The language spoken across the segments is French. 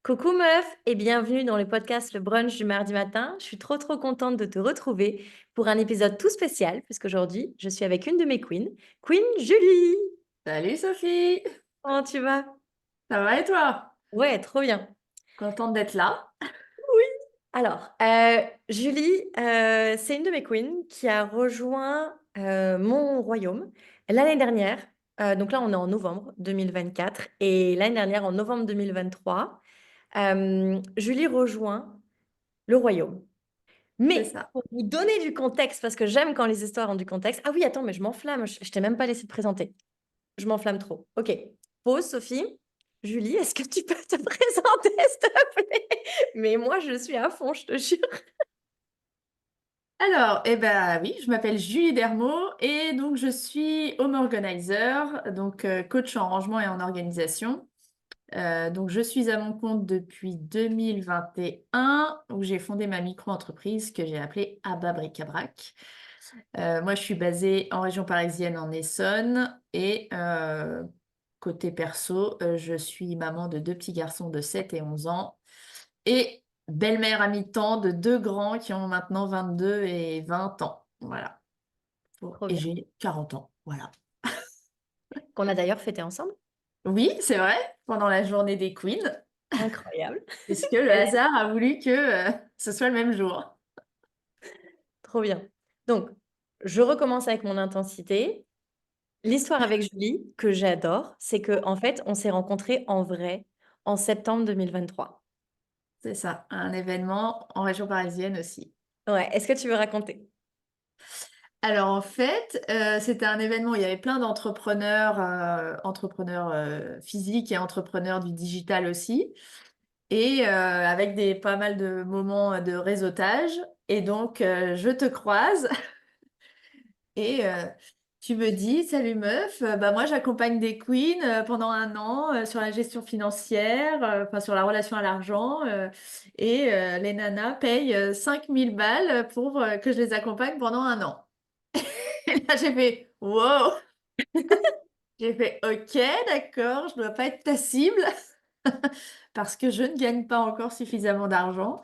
Coucou meuf et bienvenue dans le podcast Le Brunch du mardi matin. Je suis trop contente de te retrouver pour un épisode tout spécial puisqu'aujourd'hui je suis avec une de mes queens, Queen Julie. Salut Sophie, Comment tu vas? ça va et toi? Ouais, trop bien. Contente d'être là. Oui. Alors, Julie, c'est une de mes queens qui a rejoint mon royaume l'année dernière. Donc là, on est en novembre 2024 et l'année dernière, en novembre 2023, Julie rejoint le royaume. C'est Mais ça. pour vous donner du contexte, parce que j'aime quand les histoires ont du contexte. Ah oui, attends, mais je m'enflamme. Je t'ai même pas laissé te présenter. Je m'enflamme trop. Ok. Pause, Sophie. Julie, est-ce que tu peux te présenter, s'il te plaît? Mais moi, je suis à fond, je te jure. Alors, oui, je m'appelle Julie Dermot et donc je suis home organizer, donc coach en rangement et en organisation. Donc je suis à mon compte depuis 2021 où j'ai fondé ma micro-entreprise que j'ai appelée Abba Bric-à-Brac. Moi, je suis basée en région parisienne en Essonne et côté perso, je suis maman de deux petits garçons de 7 et 11 ans et belle-mère à mi-temps de deux grands qui ont maintenant 22 et 20 ans. Voilà. Trop Et bien. j'ai 40 ans. Voilà. Qu'on a d'ailleurs fêté ensemble. Oui, c'est vrai, pendant la journée des Queens, Incroyable. puisque le Elle est hasard a voulu que ce soit le même jour. trop bien. Donc, je recommence avec mon intensité. L'histoire avec Julie, que j'adore, c'est que en fait, on s'est rencontrés en vrai en septembre 2023. C'est ça, un événement en région parisienne aussi. Ouais, est-ce que tu veux raconter? Alors en fait, c'était un événement où il y avait plein d'entrepreneurs, entrepreneurs physiques et entrepreneurs du digital aussi, et avec pas mal de moments de réseautage. Et donc, je te croise et tu me dis, salut meuf, bah moi j'accompagne des queens pendant un an sur la gestion financière, enfin sur la relation à l'argent, et les nanas payent 5000 balles pour que je les accompagne pendant un an. Et là, j'ai fait wow! J'ai fait OK, d'accord, je dois pas être ta cible parce que je ne gagne pas encore suffisamment d'argent.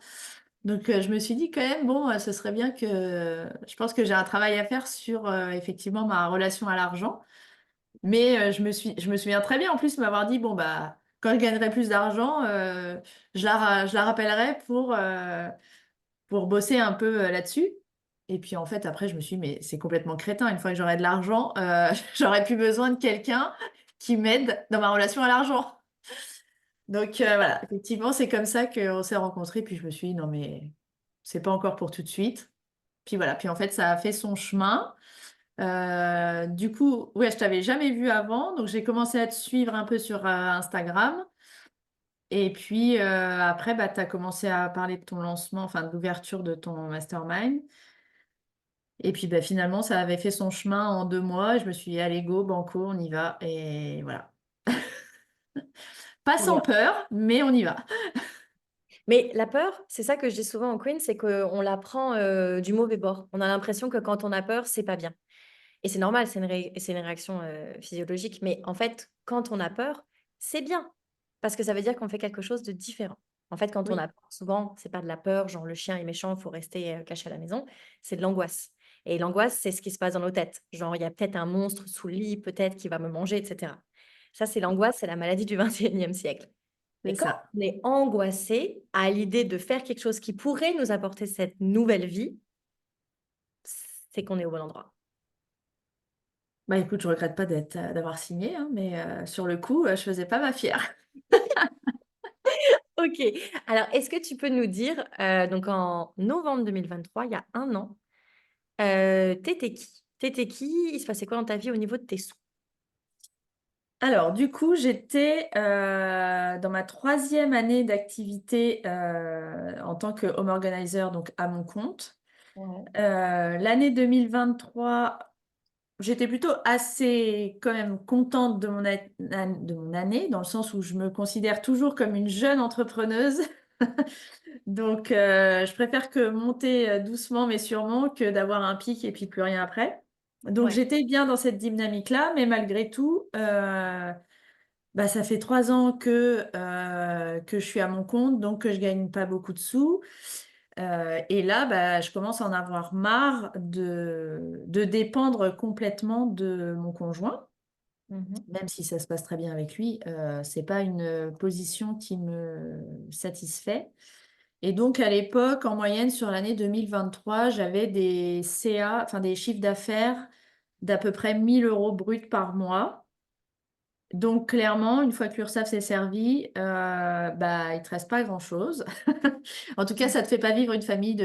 Donc, je me suis dit quand même, bon, ce serait bien que je pense que j'ai un travail à faire sur effectivement ma relation à l'argent. Mais je me souviens très bien en plus m'avoir dit, bon, bah, quand je gagnerai plus d'argent, je la rappellerai pour bosser un peu là-dessus. Et puis en fait, après, je me suis dit, mais c'est complètement crétin. Une fois que j'aurai de l'argent, j'aurai plus besoin de quelqu'un qui m'aide dans ma relation à l'argent. Donc voilà, effectivement, c'est comme ça qu'on s'est rencontrés. Puis je me suis dit, non, mais c'est pas encore pour tout de suite. Puis voilà, puis en fait, ça a fait son chemin. Du coup, ouais, je t'avais jamais vu avant, donc j'ai commencé à te suivre un peu sur Instagram. Et puis après, bah, tu as commencé à parler de ton lancement, enfin de l'ouverture de ton mastermind. Et puis bah, finalement, ça avait fait son chemin en 2 mois. Et je me suis dit, allez, go, banco, on y va. Et voilà. Pas Trop sans bien. peur, mais on y va. Mais la peur, c'est ça que je dis souvent en Queen, c'est qu'on la prend du mauvais bord. On a l'impression que quand on a peur, c'est pas bien. Et c'est normal, c'est une réaction physiologique. Mais en fait, quand on a peur, c'est bien. Parce que ça veut dire qu'on fait quelque chose de différent. En fait, quand on Oui, a peur, souvent, c'est pas de la peur, genre le chien est méchant, il faut rester caché à la maison. C'est de l'angoisse. Et l'angoisse, c'est ce qui se passe dans nos têtes. Genre, il y a peut-être un monstre sous le lit, peut-être qui va me manger, etc. Ça, c'est l'angoisse, c'est la maladie du 21e siècle. c'est Mais quand ça. on est angoissé à l'idée de faire quelque chose qui pourrait nous apporter cette nouvelle vie, c'est qu'on est au bon endroit. Bah écoute, je regrette pas d'avoir signé, hein, mais sur le coup, je faisais pas ma fière. Ok. Alors, est-ce que tu peux nous dire, donc en novembre 2023, il y a un an, t'étais qui? T'étais qui? Il se passait quoi dans ta vie au niveau de tes sous? Alors, du coup, j'étais dans ma troisième année d'activité en tant que home organizer, donc à mon compte. Ouais. L'année 2023, j'étais plutôt assez quand même contente de mon année, dans le sens où je me considère toujours comme une jeune entrepreneuse. Donc, je préfère que monter doucement mais sûrement que d'avoir un pic et puis plus rien après. Donc, Ouais. j'étais bien dans cette dynamique-là, mais malgré tout, Bah, ça fait 3 ans que je suis à mon compte, donc que je gagne pas beaucoup de sous. Et là, bah, je commence à en avoir marre de dépendre complètement de mon conjoint, Mhm. même si ça se passe très bien avec lui. C'est pas une position qui me satisfait. Et donc, à l'époque, en moyenne, sur l'année 2023, j'avais des CA, enfin des chiffres d'affaires d'à peu près 1 000 € bruts par mois. Donc clairement, une fois que l'URSSAF s'est servi, bah, il te reste pas grand-chose. En tout cas, ça te fait pas vivre une famille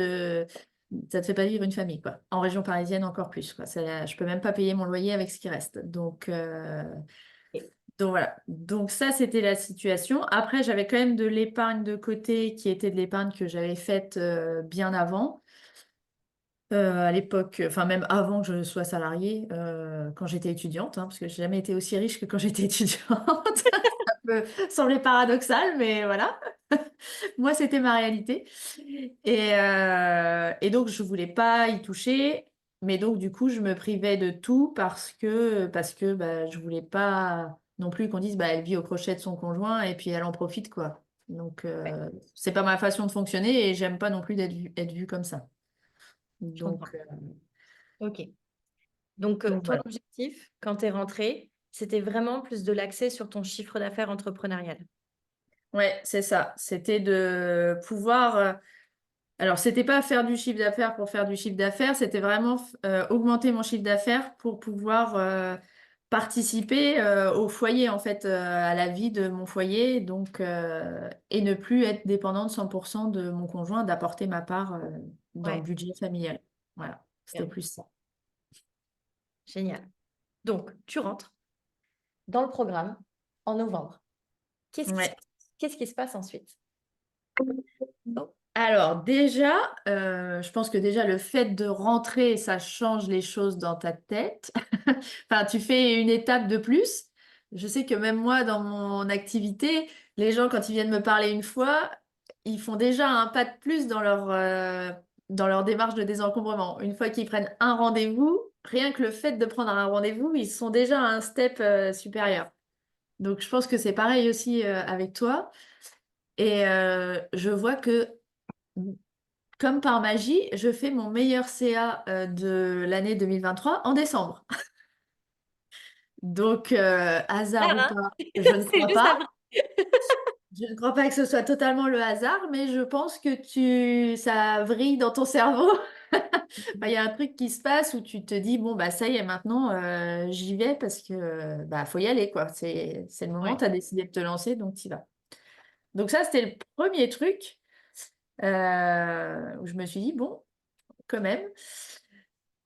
ça te fait pas vivre une famille, quoi. En région parisienne, encore plus, quoi. Je peux même pas payer mon loyer avec ce qui reste. Donc voilà. Donc ça, c'était la situation. Après, j'avais quand même de l'épargne de côté qui était de l'épargne que j'avais faite bien avant. À l'époque, enfin même avant que je sois salariée, quand j'étais étudiante, hein, parce que j'ai jamais été aussi riche que quand j'étais étudiante. Ça peut sembler paradoxal, mais voilà. Moi, c'était ma réalité. Et donc, je voulais pas y toucher. Mais donc, du coup, je me privais de tout parce que bah, je voulais pas non plus qu'on dise bah, elle vit au crochet de son conjoint et puis elle en profite, quoi. Donc, Ouais, c'est pas ma façon de fonctionner et j'aime pas non plus être vue comme ça. je comprends. Donc, Ok. Donc, ton voilà. objectif, quand tu es rentré, c'était vraiment plus de l'accès sur ton chiffre d'affaires entrepreneurial. Ouais, c'est ça. C'était de pouvoir. Alors, c'était pas faire du chiffre d'affaires pour faire du chiffre d'affaires, c'était vraiment augmenter mon chiffre d'affaires pour pouvoir participer au foyer, en fait, à la vie de mon foyer, donc, et ne plus être dépendante 100% de mon conjoint, d'apporter ma part dans le Ouais, budget familial. Voilà, c'était bien. plus ça. Génial. Donc, tu rentres dans le programme en novembre. Qu'est-ce qui se Ouais. passe? Qu'est-ce qui se passe ensuite? Alors déjà, je pense que déjà le fait de rentrer, ça change les choses dans ta tête. Enfin, tu fais une étape de plus. Je sais que même moi, dans mon activité, les gens, quand ils viennent me parler une fois, ils font déjà un pas de plus dans leur démarche de désencombrement. Une fois qu'ils prennent un rendez-vous, rien que le fait de prendre un rendez-vous, ils sont déjà à un step supérieur. Donc, je pense que c'est pareil aussi avec toi. Et je vois que comme par magie, je fais mon meilleur CA de l'année 2023 en décembre. Donc, hasard Claire, ou hein? pas, je ne C'est crois juste pas. après. Je ne crois pas que ce soit totalement le hasard, mais je pense que ça vrille dans ton cerveau. Enfin, il y a un truc qui se passe où tu te dis, bon, bah ça y est, maintenant, j'y vais parce que bah faut y aller, quoi. C'est le moment, Ouais. tu as décidé de te lancer, donc tu y vas. Donc ça, c'était le premier truc où je me suis dit, bon, quand même.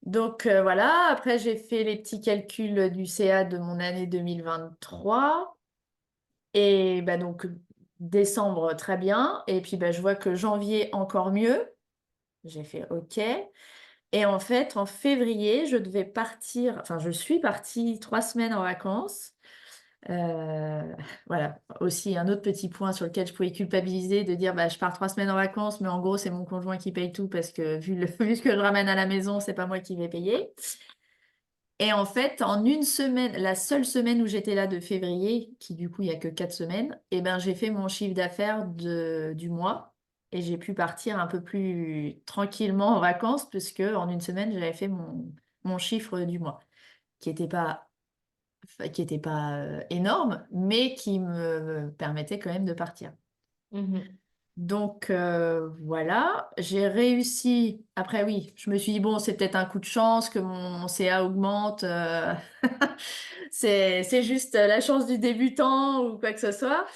Donc voilà, après j'ai fait les petits calculs du CA de mon année 2023 et bah donc décembre très bien et puis bah, je vois que janvier encore mieux. J'ai fait OK et en fait en février je devais partir, enfin je suis partie 3 semaines en vacances. Euh, voilà, aussi un autre petit point sur lequel je pouvais culpabiliser de dire bah, je pars 3 semaines en vacances, mais en gros c'est mon conjoint qui paye tout parce que vu ce que je ramène à la maison, c'est pas moi qui vais payer. Et en fait, en une semaine, la seule semaine où j'étais là de février, qui du coup il n'y a que 4 semaines, et ben j'ai fait mon chiffre d'affaires du mois et j'ai pu partir un peu plus tranquillement en vacances puisque en une semaine j'avais fait mon chiffre du mois, qui n'était pas, enfin, qui était pas énorme, mais qui me permettait quand même de partir. Mhm. Donc voilà, j'ai réussi. Après oui, je me suis dit bon, c'est peut-être un coup de chance que mon CA augmente. C'est juste la chance du débutant ou quoi que ce soit.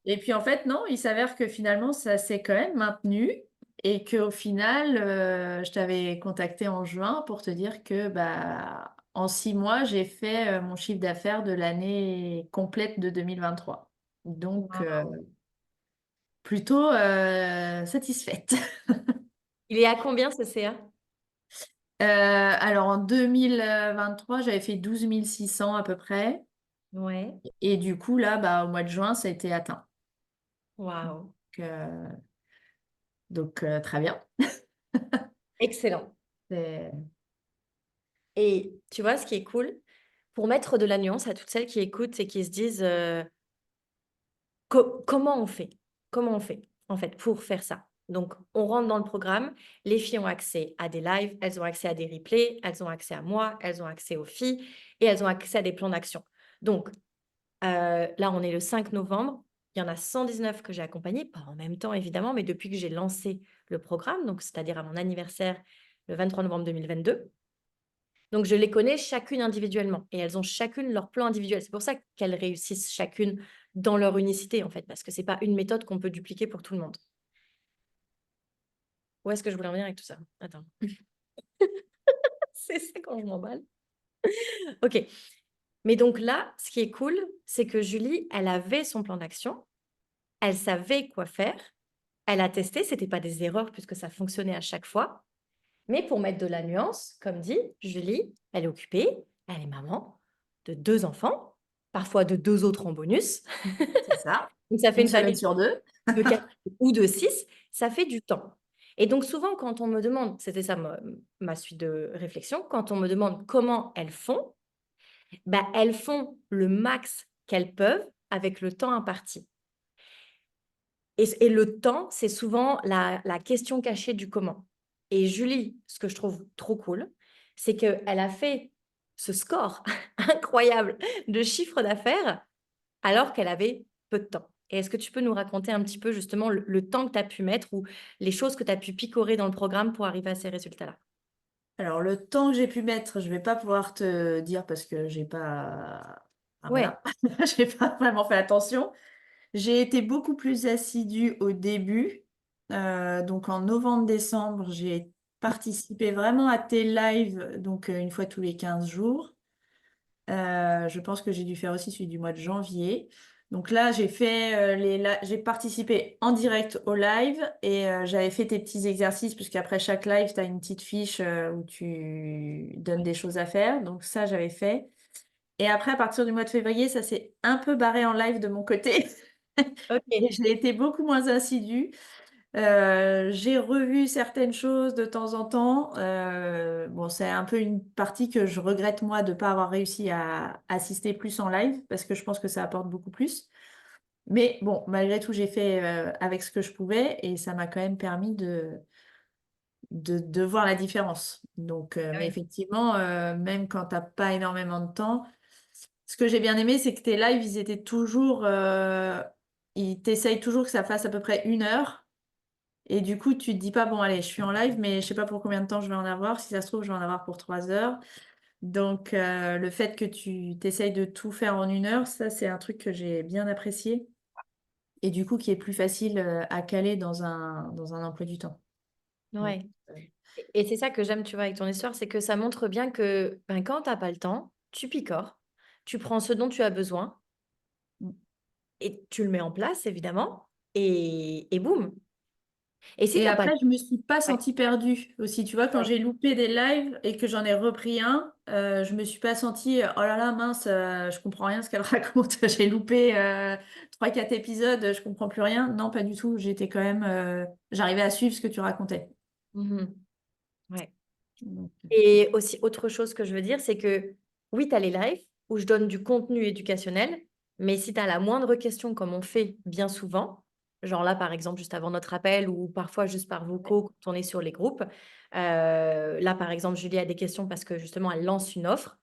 Et puis en fait non, il s'avère que finalement ça s'est quand même maintenu et qu'au final, je t'avais contacté en juin pour te dire que bah en 6 mois j'ai fait mon chiffre d'affaires de l'année complète de 2023. Donc Wow. plutôt satisfaite. Il est à combien ce CA? Alors en 2023, j'avais fait 12 600 à peu près. Ouais. Et du coup, là, bah, au mois de juin, ça a été atteint. Waouh. Euh, donc, très bien. Excellent. C'est- Et tu vois, ce qui est cool, pour mettre de la nuance à toutes celles qui écoutent et qui se disent comment on fait? Comment on fait, en fait, pour faire ça? Donc, on rentre dans le programme, les filles ont accès à des lives, elles ont accès à des replays, elles ont accès à moi, elles ont accès aux filles et elles ont accès à des plans d'action. Donc, là, on est le 5 novembre, il y en a 119 que j'ai accompagnés, pas en même temps évidemment, mais depuis que j'ai lancé le programme, donc c'est-à-dire à mon anniversaire, le 23 novembre 2022. Donc, je les connais chacune individuellement et elles ont chacune leur plan individuel. C'est pour ça qu'elles réussissent chacune dans leur unicité, en fait, parce que c'est pas une méthode qu'on peut dupliquer pour tout le monde. Où est-ce que je voulais en venir avec tout ça? Attends. C'est ça quand je m'emballe. OK. Mais donc là, ce qui est cool, c'est que Julie, elle avait son plan d'action, elle savait quoi faire, elle a testé, c'était pas des erreurs puisque ça fonctionnait à chaque fois. Mais pour mettre de la nuance, comme dit, Julie, elle est occupée, elle est maman de 2 enfants, parfois de 2 autres en bonus. C'est ça. Donc ça fait Une une semaine famille sur deux. de 4 ou de 6, ça fait du temps. Et donc souvent quand on me demande, c'était ça ma suite de réflexion, quand on me demande comment elles font, bah, elles font le max qu'elles peuvent avec le temps imparti. Et le temps, c'est souvent la question cachée du comment. Et Julie, ce que je trouve trop cool, c'est qu'elle a fait ce score incroyable de chiffre d'affaires alors qu'elle avait peu de temps. Et est-ce que tu peux nous raconter un petit peu justement le temps que tu as pu mettre ou les choses que tu as pu picorer dans le programme pour arriver à ces résultats-là? Alors, le temps que j'ai pu mettre, je vais pas pouvoir te dire parce que j'ai pas. Enfin, Ouais, voilà, j'ai pas vraiment fait attention. J'ai été beaucoup plus assidue au début. Donc, en novembre-décembre, j'ai participé vraiment à tes lives, donc une fois tous les 15 jours. Je pense que j'ai dû faire aussi celui du mois de janvier. Donc là, j'ai fait j'ai participé en direct au live et j'avais fait tes petits exercices puisqu'après chaque live, tu as une petite fiche où tu donnes des choses à faire. Donc ça, j'avais fait. Et après, à partir du mois de février, ça s'est un peu barré en live de mon côté. Et ok. j'ai été beaucoup moins assidue. J'ai revu certaines choses de temps en temps. Bon, c'est un peu une partie que je regrette moi de ne pas avoir réussi à assister plus en live parce que je pense que ça apporte beaucoup plus. Mais bon, malgré tout, j'ai fait avec ce que je pouvais et ça m'a quand même permis de voir la différence. Donc, Ah mais ouais. effectivement, même quand tu n'as pas énormément de temps, ce que j'ai bien aimé, c'est que tes lives, ils étaient toujours, ils t'essayent toujours que ça fasse à peu près 1 heure. Et du coup, tu te dis pas, bon, allez, je suis en live, mais je sais pas pour combien de temps je vais en avoir. Si ça se trouve, je vais en avoir pour 3 heures. Donc, le fait que tu t'essayes de tout faire en 1 heure, ça, c'est un truc que j'ai bien apprécié. Et du coup, qui est plus facile à caler dans un emploi du temps. Donc, Ouais. Et c'est ça que j'aime, tu vois, avec ton histoire, c'est que ça montre bien que ben, quand tu n'as pas le temps, tu picores, tu prends ce dont tu as besoin et tu le mets en place, évidemment, et boum. Et si tu et n'as pas le après, je me suis pas ouais, sentie perdue aussi. Tu vois, quand ouais. j'ai loupé des lives et que j'en ai repris un, je me suis pas sentie, oh là là, mince, je comprends rien ce qu'elle raconte. J'ai loupé 3, 4 épisodes, je comprends plus rien. Non, pas du tout. J'étais quand même, j'arrivais à suivre ce que tu racontais. Mhm. Ouais. Donc, Et aussi, autre chose que je veux dire, c'est que oui, tu as les lives où je donne du contenu éducationnel, mais si tu as la moindre question, comme on fait bien souvent, genre là, par exemple, juste avant notre appel ou parfois juste par vocaux quand on est sur les groupes, là, par exemple, Julie a des questions parce que justement, elle lance une offre.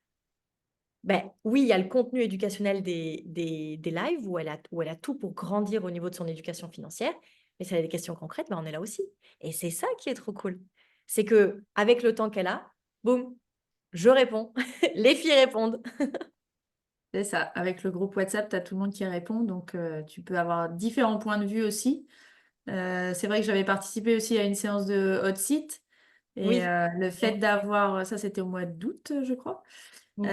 Ben, oui, il y a le contenu éducationnel des lives où elle a tout pour grandir au niveau de son éducation financière. Mais si elle a des questions concrètes, ben, on est là aussi. Et c'est ça qui est trop cool. C'est que avec le temps qu'elle a, boum, je réponds. Les filles répondent. c'est ça. Avec le groupe WhatsApp, tu as tout le monde qui répond. Donc, tu peux avoir différents points de vue aussi. C'est vrai que j'avais participé aussi à une séance de hot seat. Et Oui. le fait d'avoir, ça c'était au mois d'août, je crois. Mm.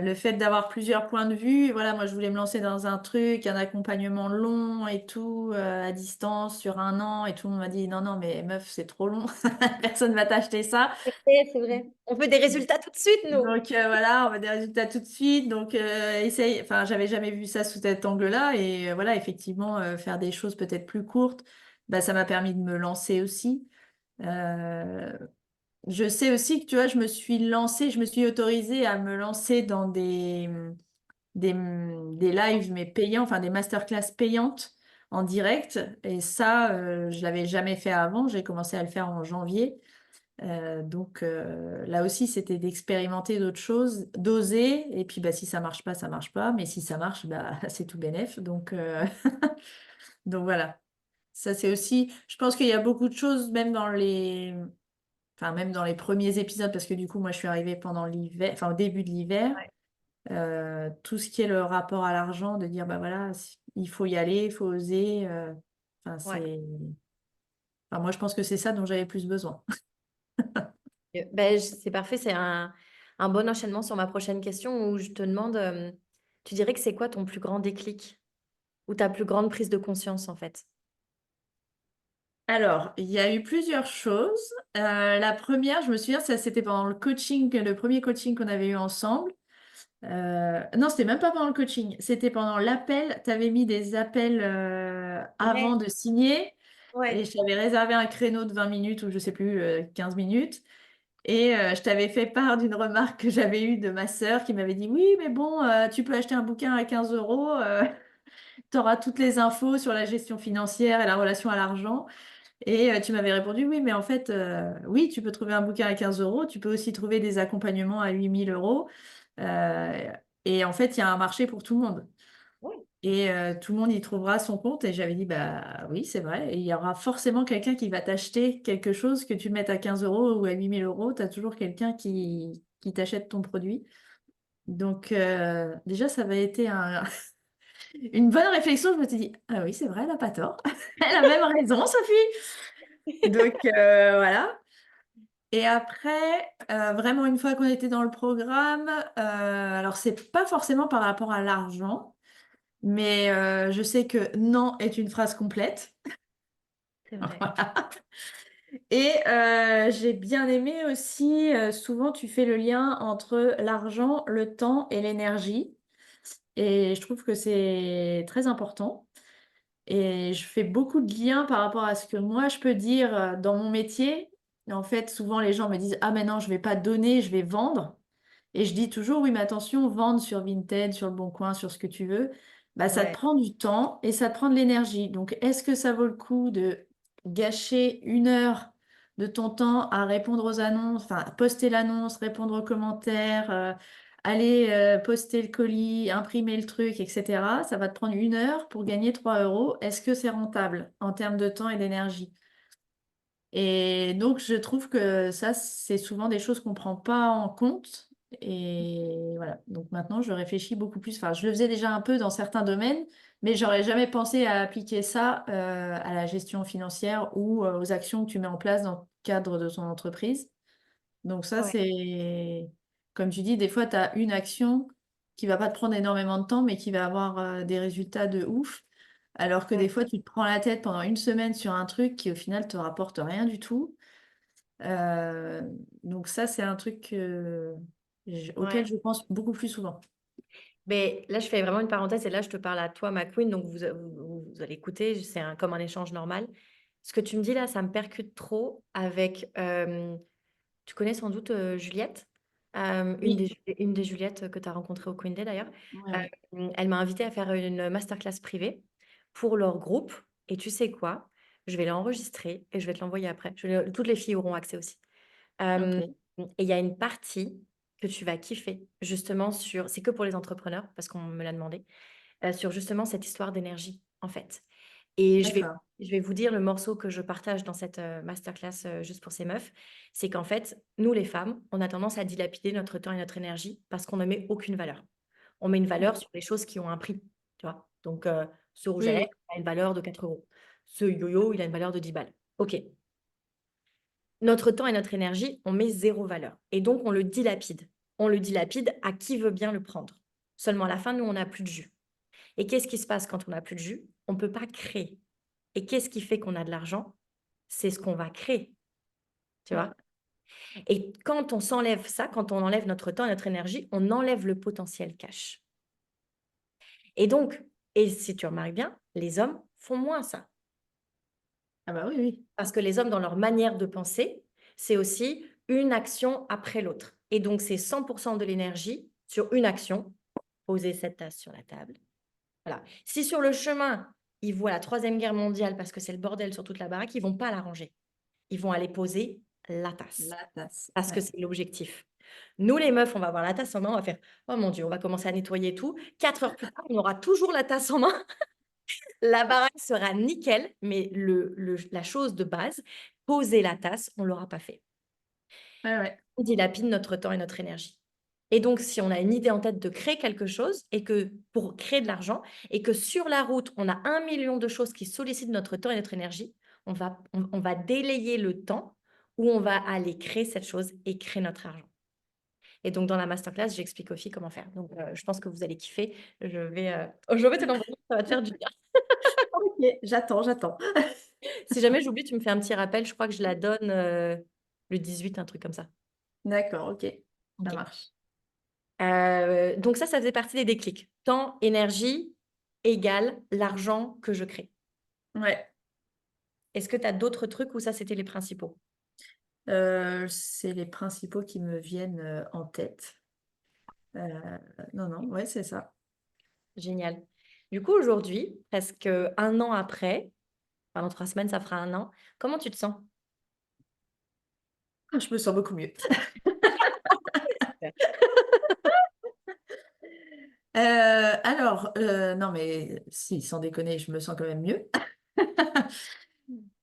Le fait d'avoir plusieurs points de vue, voilà, moi je voulais me lancer dans un truc, un accompagnement long et tout, à distance sur 1 an, et tout le monde m'a dit non, non, mais meuf, c'est trop long, personne va t'acheter ça. C'est vrai, c'est vrai. On veut des résultats tout de suite, nous. Donc voilà, on va des résultats tout de suite. Donc essaye, enfin, j'avais jamais vu ça sous cet angle-là, et voilà, effectivement, faire des choses peut-être plus courtes, bah, ça m'a permis de me lancer aussi. Euh, je sais aussi que, tu vois, je me suis autorisée à me lancer dans des lives, mais payants, enfin des masterclass payantes en direct. Et ça, je l'avais jamais fait avant. J'ai commencé à le faire en janvier. Donc là aussi, c'était d'expérimenter d'autres choses, d'oser. Et puis, bah, si ça marche pas, ça marche pas. Mais si ça marche, bah, c'est tout bénef. Donc, donc voilà. Ça, c'est aussi, je pense qu'il y a beaucoup de choses, même dans les premiers épisodes, parce que du coup, moi, je suis arrivée pendant l'hiver, enfin, au début de l'hiver. Ouais. Tout ce qui est le rapport à l'argent, de dire, bah voilà, il faut y aller, il faut oser. Enfin, Ouais. enfin, moi, je pense que c'est ça dont j'avais plus besoin. Ben, c'est parfait, c'est un bon enchaînement sur ma prochaine question où je te demande, tu dirais que c'est quoi ton plus grand déclic ou ta plus grande prise de conscience en fait? Alors, il y a eu plusieurs choses. La première, je me souviens, ça c'était pendant le premier coaching qu'on avait eu ensemble. Non, c'était même pas pendant le coaching, c'était pendant l'appel. Tu avais mis des appels avant Ouais, de signer et ouais. je t'avais réservé un créneau de 20 minutes ou je sais plus, 15 minutes. Et je t'avais fait part d'une remarque que j'avais eue de ma sœur qui m'avait dit, oui, mais bon, tu peux acheter un bouquin à 15 euros, tu auras toutes les infos sur la gestion financière et la relation à l'argent. Et tu m'avais répondu, oui, mais en fait, oui, tu peux trouver un bouquin à 15 euros, tu peux aussi trouver des accompagnements à 8 000 euros. Euh, et en fait, il y a un marché pour tout le monde. Oui, Et tout le monde y trouvera son compte. Et j'avais dit, bah oui, c'est vrai. Et il y aura forcément quelqu'un qui va t'acheter quelque chose, que tu le mettes à 15 euros ou à 8 000 euros. Tu as toujours quelqu'un qui t'achète ton produit. Donc, déjà, ça avait été une bonne réflexion. Je me suis dit, ah oui, c'est vrai, elle n'a pas tort. Elle a même raison, Sophie. Donc, voilà. Et après, vraiment, une fois qu'on était dans le programme, alors c'est pas forcément par rapport à l'argent, mais je sais que non est une phrase complète. c'est vrai. Voilà. Et j'ai bien aimé aussi, souvent tu fais le lien entre l'argent, le temps et l'énergie. Et je trouve que c'est très important. Et je fais beaucoup de liens par rapport à ce que moi je peux dire dans mon métier. En fait, souvent les gens me disent, ah mais non, je vais pas donner, je vais vendre. Et je dis toujours, oui, mais attention, vendre sur Vinted, sur le Bon Coin, sur ce que tu veux, bah, ça te Ouais, prend du temps et ça te prend de l'énergie. Donc, est-ce que ça vaut le coup de gâcher 1 heure de ton temps à répondre aux annonces, enfin, poster l'annonce, répondre aux commentaires, aller poster le colis, imprimer le truc, etc. Ça va te prendre 1 heure pour gagner 3 euros. Est-ce que c'est rentable en termes de temps et d'énergie? Et donc, je trouve que ça, c'est souvent des choses qu'on ne prend pas en compte. Et voilà. Donc maintenant, je réfléchis beaucoup plus. Enfin, je le faisais déjà un peu dans certains domaines, mais j'aurais jamais pensé à appliquer ça à la gestion financière ou aux actions que tu mets en place dans le cadre de ton entreprise. Donc ça, ouais, c'est, comme tu dis, des fois, tu as une action qui va pas te prendre énormément de temps, mais qui va avoir des résultats de ouf. Alors que des ouais, fois, tu te prends la tête pendant une semaine sur un truc qui, au final, te rapporte rien du tout. Euh, donc ça, c'est un truc auquel ouais. je pense beaucoup plus souvent. Mais là, je fais vraiment une parenthèse et là, je te parle à toi, ma queen, donc vous allez écouter, c'est comme un échange normal. Ce que tu me dis là, ça me percute trop avec, tu connais sans doute Juliette, Oui, une des Juliettes que tu as rencontrées au Queen Day d'ailleurs. oui, Euh, oui. Elle m'a invitée à faire une masterclass privée pour leur groupe. Et tu sais quoi? Je vais l'enregistrer et je vais te l'envoyer après. Toutes les filles auront accès aussi. Ok. Et il y a une partie que tu vas kiffer, justement sur, c'est que pour les entrepreneurs, parce qu'on me l'a demandé, sur justement cette histoire d'énergie, en fait. Et D'accord. je vais vous dire le morceau que je partage dans cette masterclass juste pour ces meufs, c'est qu'en fait, nous les femmes, on a tendance à dilapider notre temps et notre énergie parce qu'on ne met aucune valeur. On met une valeur sur les choses qui ont un prix, tu vois. Donc, ce rouge à Oui, lèvres oui. a une valeur de 4 euros. Ce yo-yo, il a une valeur de 10 balles. OK. Notre temps et notre énergie, on met zéro valeur. Et donc, on le dilapide. On le dilapide à qui veut bien le prendre. Seulement à la fin, nous, on n'a plus de jus. Et qu'est-ce qui se passe quand on n'a plus de jus? On ne peut pas créer. Et qu'est-ce qui fait qu'on a de l'argent? C'est ce qu'on va créer, tu Ouais. vois. Et quand on s'enlève ça, quand on enlève notre temps et notre énergie, on enlève le potentiel cash. Et donc, et si tu remarques bien, les hommes font moins ça. Ah bah oui, oui. Parce que les hommes, dans leur manière de penser, c'est aussi une action après l'autre. Et donc, c'est 100% de l'énergie sur une action. Poser cette tasse sur la table. Voilà. Si sur le chemin, ils voient la Troisième Guerre mondiale parce que c'est le bordel sur toute la baraque, ils vont pas la ranger. Ils vont aller poser la tasse La tasse. parce que Ouais. c'est l'objectif. Nous, les meufs, on va avoir la tasse en main, on va faire oh mon Dieu, on va commencer à nettoyer tout. 4 heures plus tard, on aura toujours la tasse en main. La baraque sera nickel, mais la chose de base, poser la tasse, on ne l'aura pas fait. Ouais, ouais. On dilapide notre temps et notre énergie. Et donc, si on a une idée en tête de créer quelque chose et que pour créer de l'argent et que sur la route, on a 1 million de choses qui sollicitent notre temps et notre énergie, on va délayer le temps où on va aller créer cette chose et créer notre argent. Et donc, dans la masterclass, j'explique aux filles comment faire. Donc, je pense que vous allez kiffer. Je vais te l'envoyer, ça va te faire du bien. Ok, j'attends. Si jamais j'oublie, tu me fais un petit rappel. Je crois que je la donne le 18, un truc comme ça. D'accord, ok. Ça Ok. marche. Donc ça faisait partie des déclics. Temps, énergie égale l'argent que je crée. Ouais. Est-ce que tu as d'autres trucs ou ça, c'était les principaux? C'est les principaux qui me viennent en tête. Non, non, ouais, c'est ça. Génial. Du coup, aujourd'hui, presque 1 an après, enfin, dans 3 semaines, ça fera 1 an, comment tu te sens? Je me sens beaucoup mieux. Non, mais si, sans déconner, je me sens quand même mieux.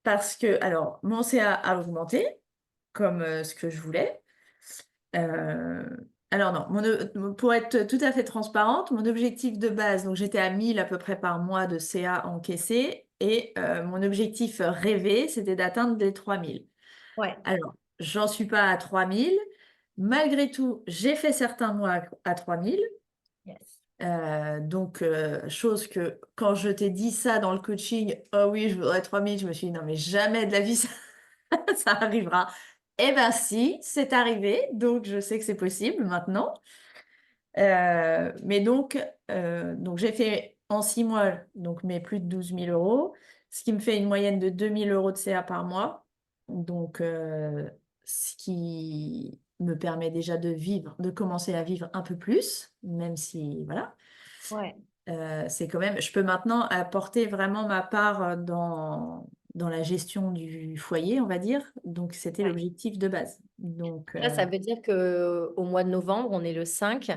Parce que, alors, mon CA a augmenté, comme ce que je voulais. Euh, alors, non, pour être tout à fait transparente, mon objectif de base, donc j'étais à 1000 à peu près par mois de CA encaissé, et mon objectif rêvé, c'était d'atteindre les 3000. Ouais. Alors, j'en suis pas à 3000. Malgré tout, j'ai fait certains mois à 3000. Yes. Chose que quand je t'ai dit ça dans le coaching, oh oui, je voudrais 3000, je me suis dit non, mais jamais de la vie ça arrivera. Eh ben si, c'est arrivé, donc je sais que c'est possible maintenant. Mais donc j'ai fait en 6 mois donc mes plus de 12 000 euros, ce qui me fait une moyenne de 2 000 euros de CA par mois. Donc, ce qui me permet déjà de vivre, de commencer à vivre un peu plus, même si, voilà. Ouais. C'est quand même, je peux maintenant apporter vraiment ma part dans la gestion du foyer, on va dire. Donc, c'était Ouais. l'objectif de base. Donc, Là, ça veut dire qu'au mois de novembre, on est le 5.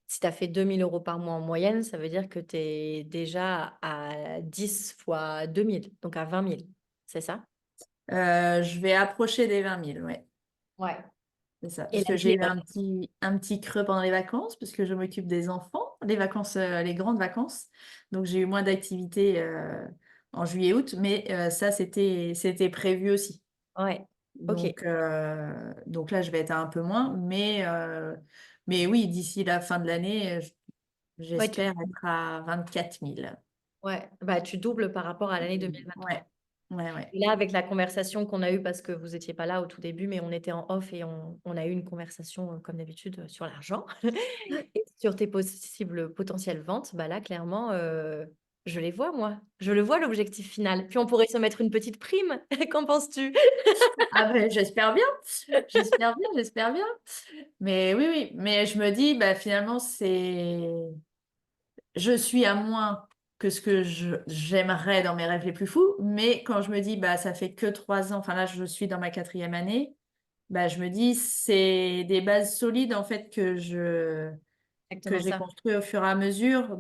Si tu as fait 2 000 euros par mois en moyenne, ça veut dire que tu es déjà à 10 fois 2 000, donc à 20 000. C'est ça? je vais approcher des 20 000, ouais. Ouais. C'est ça. Et Parce la que vie j'ai est eu belle. un petit creux pendant les vacances, parce que je m'occupe des enfants, les vacances, les grandes vacances. Donc, j'ai eu moins d'activités en juillet-août, mais ça, c'était prévu aussi. Ouais. Ok. Donc là, je vais être à un peu moins, mais oui, d'ici la fin de l'année, Ouais, j'espère être à 24 000. ouais. Bah, tu doubles par rapport à l'année Ouais, 2023. ouais, ouais. Et là, avec la conversation qu'on a eue, parce que vous n'étiez pas là au tout début, mais on était en off et on a eu une conversation, comme d'habitude, sur l'argent et sur tes possibles potentielles ventes, bah là, clairement, je les vois, moi. Je le vois, l'objectif final. Puis on pourrait se mettre une petite prime. Qu'en penses-tu? Ah ben, j'espère bien, j'espère bien. Mais oui, oui, mais je me dis, bah, finalement, je suis à moins que ce que j'aimerais dans mes rêves les plus fous, mais quand je me dis, bah, ça fait que 3 ans, enfin là, je suis dans ma 4e année, bah, je me dis, c'est des bases solides, en fait, que Exactement j'ai ça. construit au fur et à mesure, Ouais.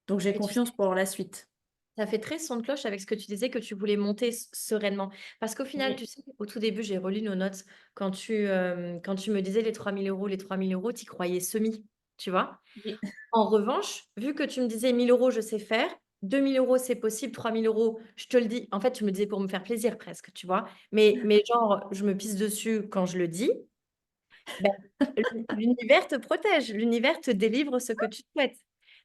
donc j'ai Et tu confiance pour la suite. Ça fait très son de cloche avec ce que tu disais que tu voulais monter sereinement. Parce qu'au final, Oui, tu sais, au tout début, j'ai relu nos notes. Quand tu me disais les 3 000 euros, tu croyais semi, tu vois. oui, En revanche, vu que tu me disais 1 000 euros, je sais faire, 2 000 euros, c'est possible, 3 000 euros, je te le dis. En fait, tu me disais pour me faire plaisir presque, tu vois. Mais genre, je me pisse dessus quand je le dis. Ben, l'univers te protège, l'univers te délivre ce que tu souhaites.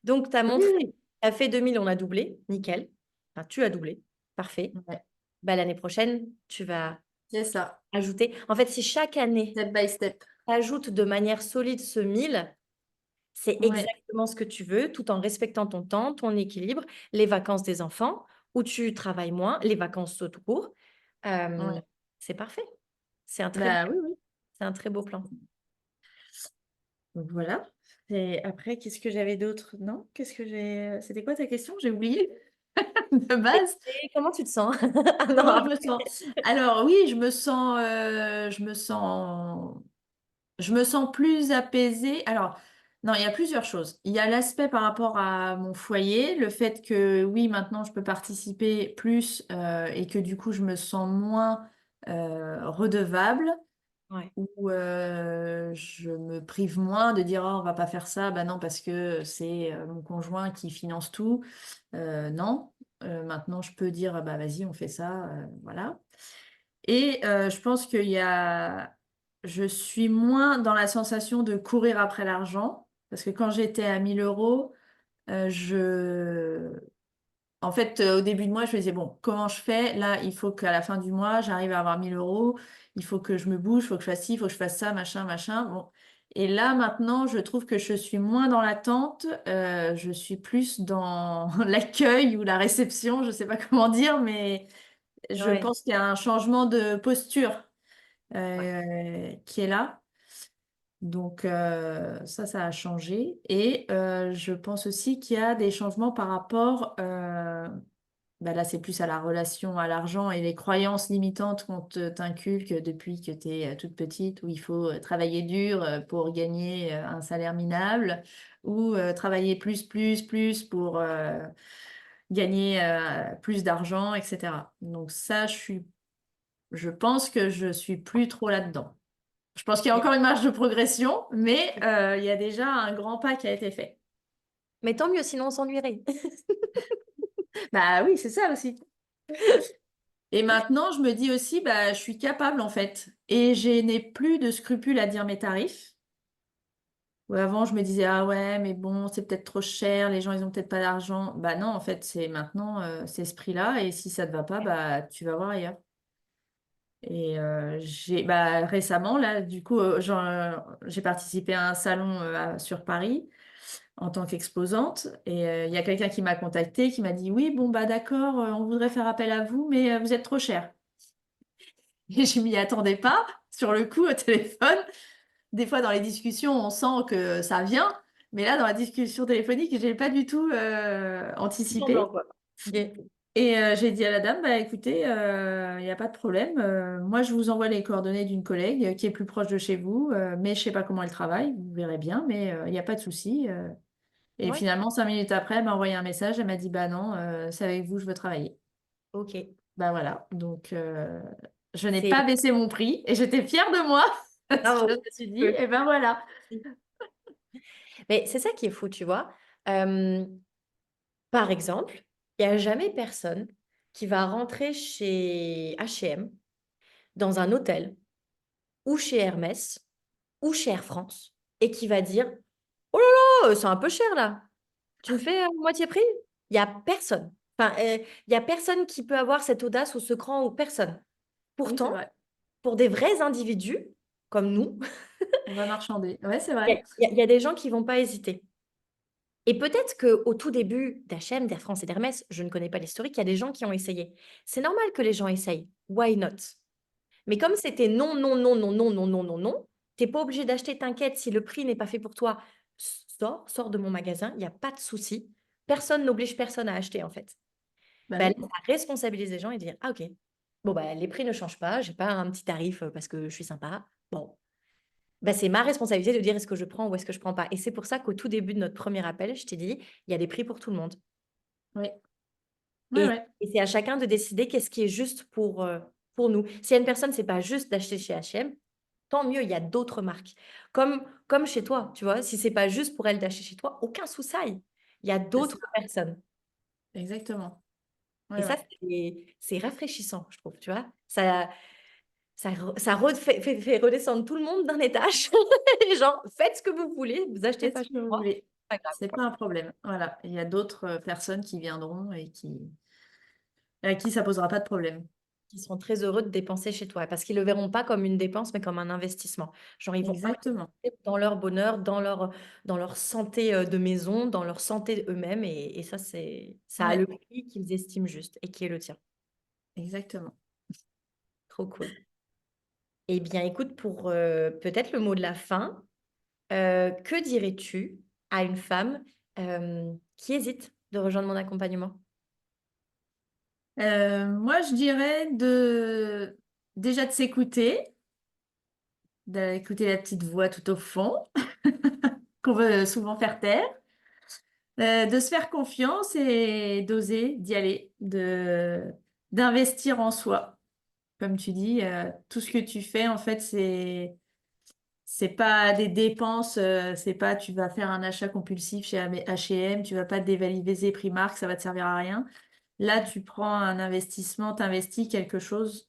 Donc, tu as oui, montré, oui. tu as fait 2 000, on a doublé, nickel. Enfin, tu as doublé, parfait. Ouais, Ben, l'année prochaine, tu vas c'est ça, ajouter. En fait, si chaque année, step by step. tu ajoutes de manière solide ce 1 000, c'est Ouais, exactement ce que tu veux, tout en respectant ton temps, ton équilibre, les vacances des enfants, où tu travailles moins, les vacances tout court. Euh, ouais. c'est parfait. C'est un très, Bah oui, oui. c'est un très beau plan. Donc voilà. Et après, qu'est-ce que j'avais d'autre? Non? Qu'est-ce que j'ai. C'était quoi ta question? J'ai oublié de base. Et comment tu te sens? Ah non, Comment je me après. sens? Alors oui, je me sens plus apaisée. Alors, non, il y a plusieurs choses. Il y a l'aspect par rapport à mon foyer, le fait que oui, maintenant je peux participer plus et que du coup je me sens moins redevable Ouais, ou je me prive moins de dire oh, on va pas faire ça, bah non, parce que c'est mon conjoint qui finance tout. Non. Maintenant je peux dire bah vas-y, on fait ça, voilà. Et je pense je suis moins dans la sensation de courir après l'argent, parce que quand j'étais à 1 000 euros, en fait, au début de mois, je me disais, bon, comment je fais? Là, il faut qu'à la fin du mois, j'arrive à avoir 1 000 euros, il faut que je me bouge, il faut que je fasse ci, il faut que je fasse ça, machin, machin. Bon. Et là, maintenant, je trouve que je suis moins dans l'attente, je suis plus dans l'accueil ou la réception, je sais pas comment dire, mais je ouais, pense qu'il y a un changement de posture ouais. qui est là. Donc ça a changé. Et je pense aussi qu'il y a des changements par rapport, bah là c'est plus à la relation à l'argent et les croyances limitantes qu'on t'inculque depuis que tu es toute petite, où il faut travailler dur pour gagner un salaire minable, ou travailler plus pour gagner plus d'argent, etc. Donc ça, je pense que je suis plus trop là-dedans. Je pense qu'il y a encore une marge de progression, mais il y a déjà un grand pas qui a été fait. Mais tant mieux, sinon on s'ennuierait. Bah oui, c'est ça aussi. Et maintenant, je me dis aussi, bah, je suis capable en fait. Et je n'ai plus de scrupules à dire mes tarifs. Où avant, je me disais, ah ouais, mais bon, c'est peut-être trop cher, les gens, ils ont peut-être pas d'argent. Bah non, en fait, c'est maintenant, c'est ce prix-là. Et si ça te va pas, bah, tu vas voir ailleurs. Et bah, récemment, là, du coup, j'ai participé à un salon sur Paris en tant qu'exposante. Et il y a quelqu'un qui m'a contacté, qui m'a dit, oui, bon, bah d'accord, on voudrait faire appel à vous, mais vous êtes trop cher. Et je m'y attendais pas sur le coup au téléphone. Des fois, dans les discussions, on sent que ça vient, mais là, dans la discussion téléphonique, j'ai pas du tout En blanc, anticipé. quoi. Ok. Et j'ai dit à la dame, bah écoutez, il n'y a pas de problème. Moi, je vous envoie les coordonnées d'une collègue qui est plus proche de chez vous, mais je sais pas comment elle travaille, vous verrez bien, mais il n'y a pas de souci. Et Ouais. finalement, 5 minutes après, elle m'a envoyé un message, elle m'a dit, bah non, c'est avec vous, je veux travailler. Ok. Bah voilà, donc je n'ai C'est pas baissé mon prix et j'étais fière de moi parce que je bravo. me suis dit, Cool. et ben voilà. Mais c'est ça qui est fou, tu vois. Euh, Par exemple, il n'y a jamais personne qui va rentrer chez H&M, dans un hôtel, ou chez Hermès, ou chez Air France, et qui va dire, oh là là, c'est un peu cher là. Tu me fais moitié prix? Il n'y a personne. Enfin, il n'y a personne qui peut avoir cette audace ou ce cran ou personne. Oui, c'est Pourtant, vrai. pour des vrais individus comme nous, On va marchander. Ouais, c'est il y, vrai. a il y a des gens qui vont pas hésiter. Et peut-être qu'au tout début d'H&M, d'Air France et d'Hermès, je ne connais pas l'historique, il y a des gens qui ont essayé. C'est normal que les gens essayent. Why not? Mais comme c'était non, non, non, non, non, non, non, non, non, t'es pas obligé d'acheter, t'inquiète, si le prix n'est pas fait pour toi, sors de mon magasin, il n'y a pas de souci. Personne n'oblige personne à acheter en fait. Bah Bah, là, oui, ça responsabilise les gens et dire, ah ok, bon bah les prix ne changent pas, j'ai pas un petit tarif parce que je suis sympa. Bon, bah, c'est ma responsabilité de dire est-ce que je prends ou est-ce que je prends pas. Et c'est pour ça qu'au tout début de notre premier appel, je t'ai dit, il y a des prix pour tout le monde. oui, ouais, Et, ouais. et c'est à chacun de décider qu'est-ce qui est juste pour nous. Si y a une personne, c'est pas juste d'acheter chez H&M, tant mieux, il y a d'autres marques. Comme chez toi, tu vois, si c'est pas juste pour elle d'acheter chez toi, aucun souci. Il y a C'est d'autres ça. personnes. Exactement. Et Ouais, ça, ouais. c'est rafraîchissant, je trouve, tu vois. Ça fait redescendre tout le monde d'un étage. Et genre, faites ce que vous voulez, vous achetez Faites pas ce chez que vous moi, voulez. pas grave, C'est quoi. pas un problème. Voilà. Il y a d'autres personnes qui viendront et à qui ça posera pas de problème. Ils seront très heureux de dépenser chez toi parce qu'ils le verront pas comme une dépense, mais comme un investissement. Genre, ils vont Exactement. investir dans leur bonheur, dans leur santé de maison, dans leur santé eux-mêmes. Et ça, ça a Ouais, le prix qu'ils estiment juste et qui est le tien. exactement. Trop cool. Eh bien, écoute, pour peut-être le mot de la fin, que dirais-tu à une femme qui hésite de rejoindre mon accompagnement? Moi, je dirais déjà de s'écouter, d'écouter la petite voix tout au fond, qu'on veut souvent faire taire, de se faire confiance et d'oser, d'y aller, d'investir en soi. Comme tu dis, tout ce que tu fais, en fait, c'est pas des dépenses, c'est pas tu vas faire un achat compulsif chez H&M, tu vas pas te dévaliser Primark, ça va te servir à rien. Là, tu prends un investissement, t'investis quelque chose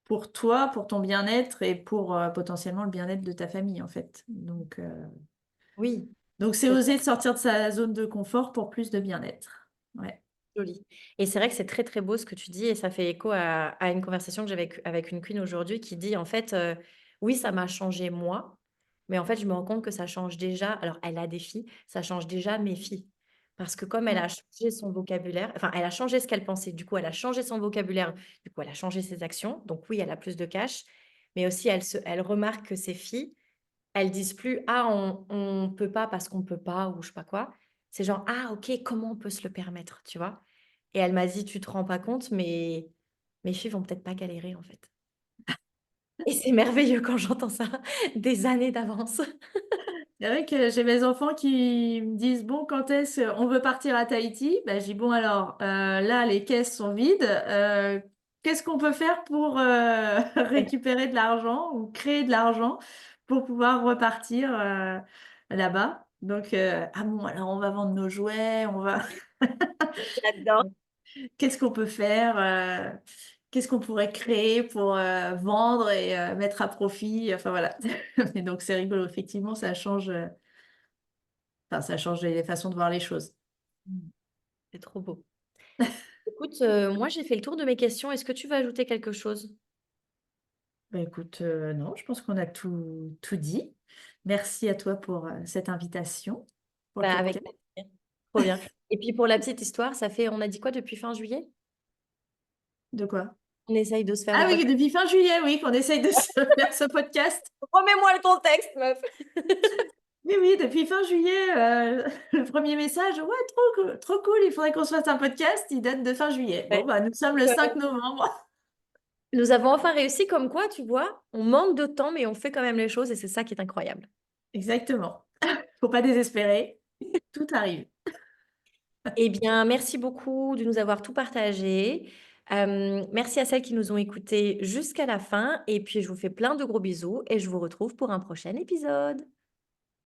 pour toi, pour ton bien-être et pour potentiellement le bien-être de ta famille, en fait. Oui, Donc c'est c'est oser de sortir de sa zone de confort pour plus de bien-être. Ouais. joli. Et c'est vrai que c'est très, très beau ce que tu dis et ça fait écho à une conversation que j'avais avec une queen aujourd'hui qui dit en fait, oui, ça m'a changé moi, mais en fait, je me rends compte que ça change déjà alors elle a des filles, ça change déjà mes filles. Parce que comme elle Ouais. a changé son vocabulaire, enfin, elle a changé ce qu'elle pensait, du coup, elle a changé son vocabulaire, du coup, elle a changé ses actions, donc oui, elle a plus de cash, mais aussi elle remarque que ses filles, elles disent plus: «Ah, on peut pas parce qu'on peut pas» ou je sais pas quoi. C'est genre: «Ah OK, comment on peut se le permettre?» tu vois? Et elle m'a dit: «Tu te rends pas compte, mais mes filles vont peut-être pas galérer, en fait». Et c'est merveilleux quand j'entends ça, des années d'avance. C'est vrai que j'ai mes enfants qui me disent, bon, quand est-ce qu'on veut partir à Tahiti? Ben, je dis, bon, alors, là, les caisses sont vides. Qu'est-ce qu'on peut faire pour Ouais, récupérer de l'argent ou créer de l'argent pour pouvoir repartir là-bas? Donc, ah bon, alors on va vendre nos jouets, on va... j'adore. Qu'est-ce qu'on peut faire? Qu'est-ce qu'on pourrait créer pour vendre et mettre à profit? Enfin, voilà. Et donc, c'est rigolo. Effectivement, ça change. Enfin, ça change les façons de voir les choses. Mmh, c'est trop beau. Écoute, moi, j'ai fait le tour de mes questions. Est-ce que tu veux ajouter quelque chose? Bah, écoute, non, je pense qu'on a tout dit. Merci à toi pour, cette invitation, pour le Bah, avec cocktail. plaisir. Trop bien. Et puis pour la petite histoire, ça fait on a dit quoi depuis fin juillet? De quoi? On essaye de se faire Ah le oui, podcast. depuis fin juillet, oui, qu'on essaye de se faire ce podcast. Remets-moi le contexte, meuf. Oui, oui, depuis fin juillet, le premier message: «Ouais, trop cool, il faudrait qu'on se fasse un podcast», il date de fin juillet. Bon, Ouais. bah, nous sommes le 5 novembre. Nous avons enfin réussi comme quoi, tu vois, on manque de temps, mais on fait quand même les choses et c'est ça qui est incroyable. Exactement. Faut pas désespérer, tout arrive. Eh bien, merci beaucoup de nous avoir tout partagé. Merci à celles qui nous ont écoutés jusqu'à la fin et puis je vous fais plein de gros bisous et je vous retrouve pour un prochain épisode.